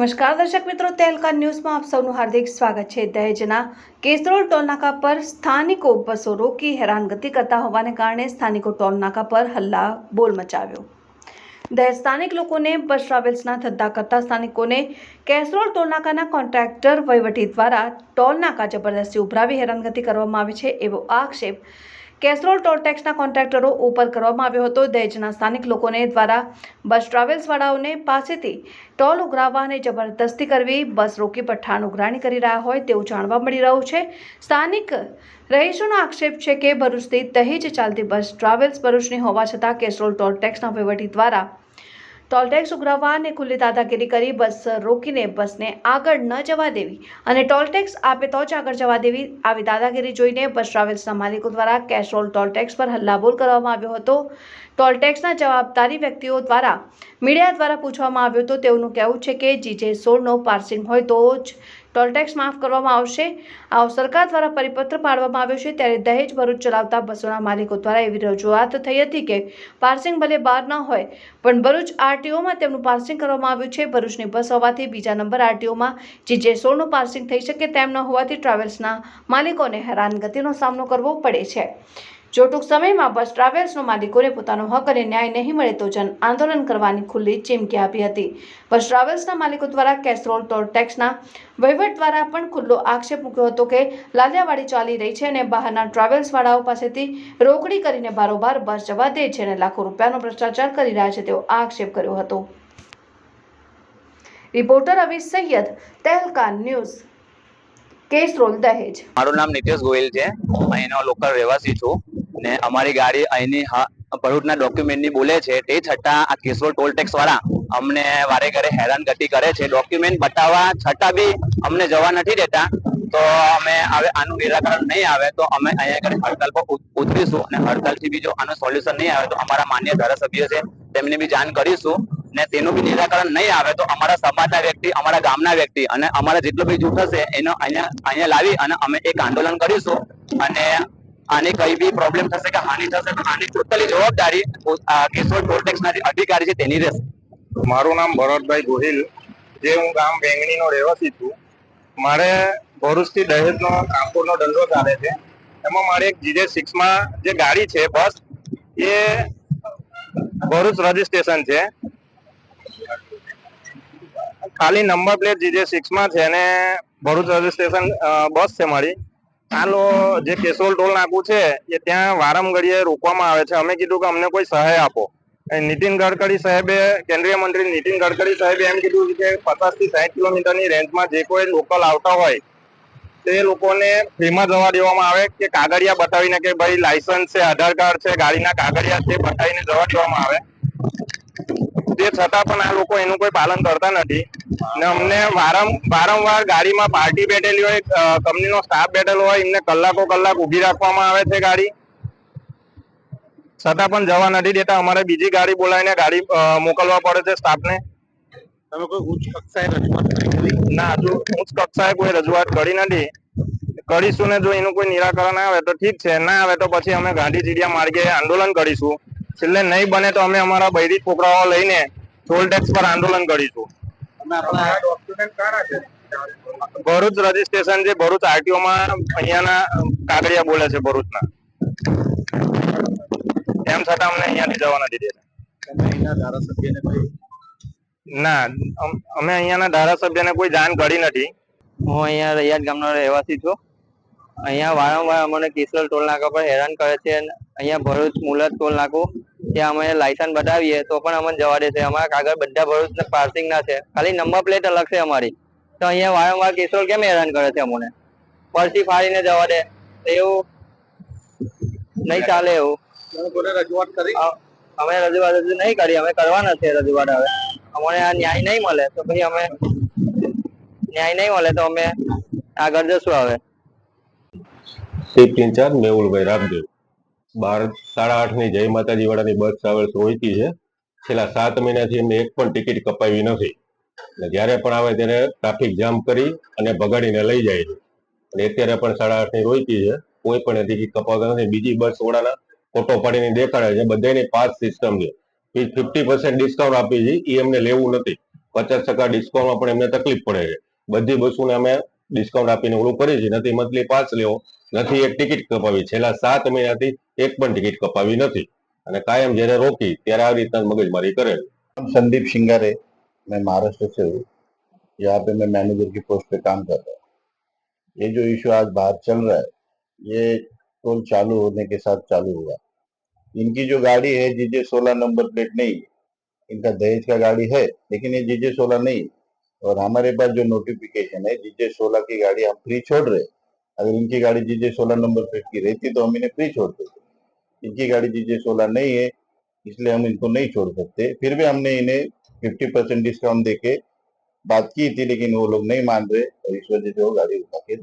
નમસ્કાર દર્શક મિત્રો, તહેલકા ન્યૂઝમાં આપ સૌનું હાર્દિક સ્વાગત છે। દહેજના કેસરોલ ટોલનાકા પર સ્થાનિકો બસો રોકી હેરાનગતિ કરતા હોવાને કારણે સ્થાનિકો ટોલનાકા પર હલ્લા બોલ મચાવ્યો। દહેજ સ્થાનિક લોકોને બસ ટ્રાવેલ્સના ધંધા કરતા સ્થાનિકોને કેસરોલ ટોલનાકાના કોન્ટ્રાક્ટર વહીવટી દ્વારા ટોલનાકા જબરદસ્તી ઉભરાવી હેરાનગતિ કરવામાં આવે છે એવો આક્ષેપ કેસરોલ ટોલ ટેક્સના કોન્ટ્રાક્ટરો ઉપર કરવામાં આવ્યો હતો। દહેજના સ્થાનિક લોકોને દ્વારા બસ ટ્રાવેલ્સ વાળાઓને પાસેથી ટોલ ઉઘરાવવા અને જબરદસ્તી કરવી, બસ રોકી પઠાણ ઉઘરાણી કરી રહ્યા હોય તેવું જાણવા મળી રહ્યું છે। સ્થાનિક રહીશોનો આક્ષેપ છે કે ભરૂચથી દહેજ ચાલતી બસ ટ્રાવેલ્સ ભરૂચની હોવા છતાં કેસરોલ ટોલ ટેક્સના વહીવટી દ્વારા ટોલ ટેક્સ ઉઘરાવવા અને ખુલ્લી દાદાગીરી કરી બસ રોકીને બસને આગળ ન જવા દેવી અને ટોલ ટેક્સ આપે તો જ આગળ જવા દેવી, આવી દાદાગીરી જોઈને બસ ટ્રાવેલ્સના માલિકો દ્વારા કેસરોલ ટોલ ટેક્સ પર હલ્લાબોલ કરવામાં આવ્યો હતો। ટોલ ટેક્સના જવાબદારી વ્યક્તિઓ દ્વારા મીડિયા દ્વારા પૂછવામાં આવ્યું તો તેઓનું કહેવું છે કે GJ16નો પાર્સિંગ હોય તો જ ટોલ ટેક્સ માફ કરવામાં આવશે। આવો સરકાર દ્વારા પરિપત્ર પાડવામાં આવ્યો છે। ત્યારે દહેજ ભરૂચ ચલાવતા બસોના માલિકો દ્વારા એવી રજૂઆત થઈ હતી કે પાર્સિંગ ભલે બહાર ન હોય પણ ભરૂચ RTOમાં તેમનું પાર્સિંગ કરવામાં આવ્યું છે। ભરૂચની બસ હોવાથી બીજા નંબર RTOમાં GJ16નું પાર્સિંગ થઈ શકે તેમ ન હોવાથી ટ્રાવેલ્સના માલિકોને હેરાનગતિનો સામનો કરવો પડે છે। જો ટૂંક સમયમાં બસ ટ્રાવેલ્સનો માલિકોને પોતાનો હક અને ન્યાય નહીં મળે તો જન આંદોલન કરવાની ખુલ્લી ચીમકી આપી હતી। બસ ટ્રાવેલ્સના માલિકો દ્વારા કેસરોલ ટોલ ટેક્સના વહીવટ દ્વારા પણ ખુલ્લો આક્ષેપ મૂક્યો હતો કે લાલિયાવાડી ચાલી રહી છે અને બહારના ટ્રાવેલ્સ વાળાઓ પાસેથી રોકડી કરીને બારોબાર બસ જવા દે છે અને લાખો રૂપિયાનો ભ્રષ્ટાચાર કરી રહ્યા છે તેવો આક્ષેપ કર્યો હતો। રિપોર્ટર અવી સૈયદ, તહેલકા ન્યૂઝ, કેસરોલ, દહેજ। મારું નામ નિતેશ ગોહિલ છે, અહીંનો લોકલ રહેવાસી છું ને અમારી ગાડી અહીંની ભરૂચના ડોક્યુમેન્ટની બોલે છે તે છતાં આ કેસરોલ ટોલ ટેક્સ વાળા અમને વારે ઘરે હેરાનગતિ કરે છે। ડોક્યુમેન્ટ બતાવવા છતાં બી અમને જવા નથી દેતા। તો અમે હવે આનું નિરાકરણ નહીં આવે તો અમે અહીંયા આગળ હડતાલ પર ઉતરીશું અને હડતાલથી બી જો આનું સોલ્યુશન નહીં આવે તો અમારા માન્ય ધારાસભ્ય છે તેમને બી જાણ કરીશું ને તેનું બી નિરાકરણ નહીં આવે તો અમારા સમાજના વ્યક્તિ, અમારા ગામના વ્યક્તિ અને અમારા જેટલો બી જૂથ હશે એનો અહીંયા લાવી અને અમે એક આંદોલન કરીશું અને આની કઈ બી પ્રોબ્લેમ થશે કે હાનિ થશે તો આની ટોટલી જવાબદારી કેસરોલ ટોલ ટેક્સના જે અધિકારી છે તેની રહેશે। મારું નામ ભરતભાઈ ગોહિલ, જે હું ગામ વેંગણીનો રહેવાસી છું। મારે ભરૂચથી દહેજનો કામપુરનો ધંધો ચાલે છે। એમાં મારી એક GJ6માં જે ગાડી છે બસ એ ભરૂચ રજીસ્ટ્રેશન છે, ખાલી નંબર પ્લેટ GJ6માં છે અને ભરૂચ રજીસ્ટ્રેશન બસ છે મારી। જે કેસરોલ ટોલ નાકું છે એ ત્યાં વારંઘડીએ રોકવામાં આવે છે। અમે કીધું કે અમને કોઈ સહાય આપો। નીતિન ગડકરી સાહેબે, કેન્દ્રીય મંત્રી નીતિન ગડકરી સાહેબે એમ કીધું કે 50 થી 60 કિલોમીટરની રેન્જમાં જે કોઈ લોકલ આવતા હોય તે લોકોને ફ્રીમાં જવા દેવામાં આવે કે કાગળિયા બતાવીને કે ભાઈ લાયસન્સ છે, આધાર કાર્ડ છે, ગાડીના કાગળિયા છે બતાવીને જવા દેવામાં આવે। તે છતાં પણ આ લોકો એનું કોઈ પાલન કરતા નથી ને અમને વારંવાર ગાડીમાં પાર્ટી બેઠેલી હોય, કંપનીનો સ્ટાફ બેઠેલો હોય, એમને કલાક ઉભી રાખવામાં આવે છે ગાડી, છતાં પણ જવા નથી દેતા। અમારે બીજી ગાડી બોલાવીને ગાડી મોકલવા પડે છે સ્ટાફને। તમે કોઈ ઉચ્ચ કક્ષાએ રજૂઆત કરી? ના, હજુ ઉચ્ચ કક્ષાએ કોઈ રજૂઆત કરી નથી। કરીશું ને જો એનું કોઈ નિરાકરણ આવે તો ઠીક છે, ના આવે તો પછી અમે ગાંધીજીડિયા માર્ગે આંદોલન કરીશું। છેલ્લે નહીં બને તો અમે અમારા બૈરી છોકરાઓ લઈને ટોલ ટેક્સ પર આંદોલન કરીશું। ભરૂચ રજીસ્ટ્રેશન છે, ભરૂચ RTOમાં અહીંયાના કાગળિયા બોલે છે ભરૂચના, એમ છતાં અમને અહીંયાથી જવા નથી દેતા। ના, અમે અહીંયાના ધારાસભ્યને કોઈ જાણ કરી નથી। હું અહીંયા રૈયાદ ગામનો રહેવાસી છું। અહીંયા વારંવાર અમને કેસરોલ ટોલ નાકા પર હેરાન કરે છે। અહીંયા ભરૂચ મુલત ટોલ નાકું ત્યાં અમે લાયસન્સ બતાવીએ તો પણ અમને જવા દે છે। અમારા કાગળ બધા ભરૂચ પાર્સિંગ ના છે, ખાલી નંબર પ્લેટ અલગ છે અમારી। તો અહીંયા વારંવાર કેસરોલ કેમ હેરાન કરે છે અમને? પરથી ફાડીને જવા દે, એવું નહીં ચાલે। એવું રજૂઆત કરી? અમે રજૂઆત હજુ નહીં કરી, અમે કરવાના છે રજૂઆત। હવે અમને આ ન્યાય નહીં મળે તો પછી અમે આગળ જશું। હવે શિફ્ટ ઇન્ચાર્જ મેહુલભાઈ રામદેવ, 8:30ની જય માતાજી વાળાની બસ ટ્રાવેલ્સ રોકી છે। છેલ્લા 7 મહિનાથી એમને એક પણ ટિકિટ કપાવી નથી અને જ્યારે પણ આવે ત્યારે ટ્રાફિક જામ કરી અને ભગાડીને લઈ જાય છે અને અત્યારે પણ 8:30ની રોકી છે, કોઈ પણ ટિકિટ કપાવતા નથી। બીજી બસ વાળાના ફોટો પાડીને દેખાડે છે, બધાની પાસ સિસ્ટમ છે, 50% ડિસ્કાઉન્ટ આપી છે, એ એમને લેવું નથી। 50% ડિસ્કાઉન્ટમાં પણ એમને તકલીફ પડે છે. બધી બસોને અમે ડિસ્કાઉન્ટ આપીને ઓલું કરીએ છીએ. નથી મંથલી પાસ લેવો, નથી એક ટિકિટ કપાવી. છેલ્લા 7 મહિનાથી એક પણ ટિકિટ કપાવી નથી અને કાયમ જ્યારે રોકી ત્યારે આવી રીતના મગજમારી કરે છે. संदीप शिंगारे, मैं महाराष्ट्र से हूँ। यहाँ पे मैं मैनेजर की पोस्ट पे काम कर रहा हूँ। ये जो इशू आज बाहर चल रहा है, ये टोल चालू होने के साथ चालू हुआ। इनकी जो गाड़ी है जीजे 16 नंबर प्लेट नहीं है, इनका दहेज का गाड़ी है, लेकिन ये जीजे 16 नहीं है। और हमारे पास जो नोटिफिकेशन है, जीजे 16 की गाड़ी हम फ्री छोड़ रहे हैं। अगर इनकी गाड़ी जीजे 16 नंबर प्लेट की रहती तो हम इन्हें फ्री छोड़ देते। इनकी गाड़ी जीजे 16 नहीं है, इसलिए हम इनको नहीं छोड़ सकते। फिर भी हमने इन्हें 50% डिस्काउंट देके बात की थी, लेकिन वो लोग नहीं मान रहे और इस वजह से वो गाड़ी उठा के